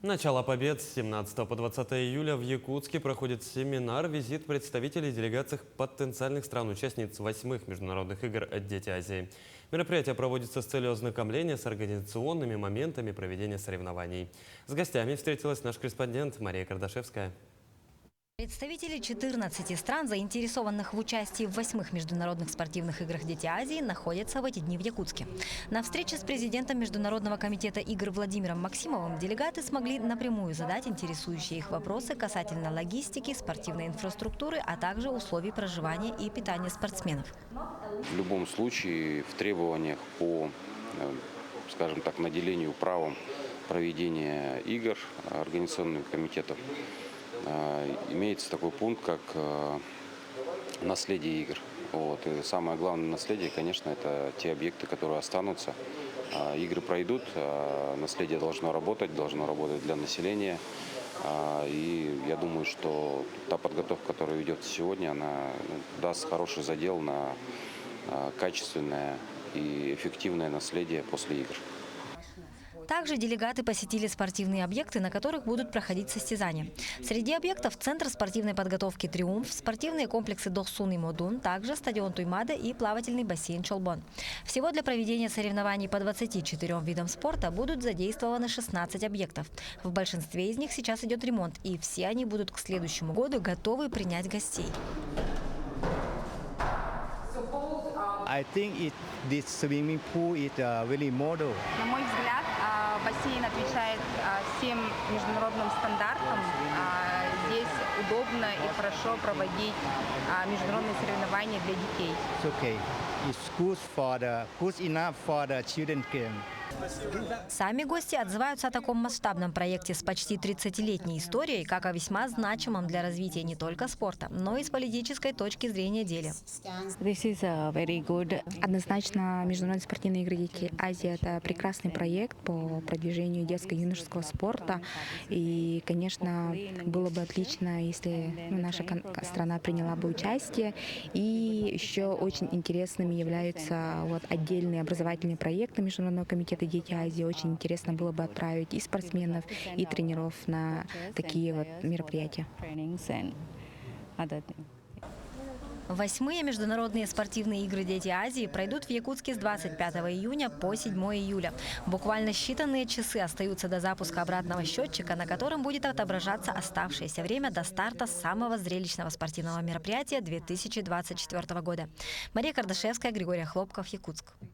Начало побед с 17 по 20 июля в Якутске проходит семинар-визит представителей делегаций потенциальных стран-участниц 8-х международных игр «Дети Азии». Мероприятие проводится с целью ознакомления с организационными моментами проведения соревнований. С гостями встретилась наш корреспондент Мария Кардашевская. Представители 14 стран, заинтересованных в участии в 8-х международных спортивных играх «Дети Азии», находятся в эти дни в Якутске. На встрече с президентом Международного комитета игр Владимиром Максимовым делегаты смогли напрямую задать интересующие их вопросы касательно логистики, спортивной инфраструктуры, а также условий проживания и питания спортсменов. В любом случае в требованиях по, скажем так, наделению правом проведения игр организационных комитетов имеется такой пункт, как наследие игр. И самое главное наследие, конечно, это те объекты, которые останутся. Игры пройдут, наследие должно работать для населения. И я думаю, что та подготовка, которая ведется сегодня, она даст хороший задел на качественное и эффективное наследие после игр. Также делегаты посетили спортивные объекты, на которых будут проходить состязания. Среди объектов Центр спортивной подготовки «Триумф», спортивные комплексы «Дохсун» и «Модун», также стадион Туймада и плавательный бассейн «Чолбон». Всего для проведения соревнований по 24 видам спорта будут задействованы 16 объектов. В большинстве из них сейчас идет ремонт, и все они будут к следующему году готовы принять гостей. I think this swimming pool is really model. На мой взгляд, бассейн отвечает всем международным стандартам. Здесь удобно и хорошо проводить международные соревнования для детей. It's okay. It's good enough for the children game. Сами гости отзываются о таком масштабном проекте с почти 30-летней историей, как о весьма значимом для развития не только спорта, но и с политической точки зрения деле. Однозначно, международные спортивные игры «Дети Азии» – это прекрасный проект по продвижению детско-юношеского спорта. И, конечно, было бы отлично, если наша страна приняла бы участие. И еще очень интересными являются отдельные образовательные проекты Международного комитета «Дети Азии». Очень интересно было бы отправить и спортсменов, и тренеров на такие мероприятия. 8-е международные спортивные игры «Дети Азии» пройдут в Якутске с 25 июня по 7 июля. Буквально считанные часы остаются до запуска обратного счетчика, на котором будет отображаться оставшееся время до старта самого зрелищного спортивного мероприятия 2024 года. Мария Кардашевская, Григорий Хлопков, Якутск.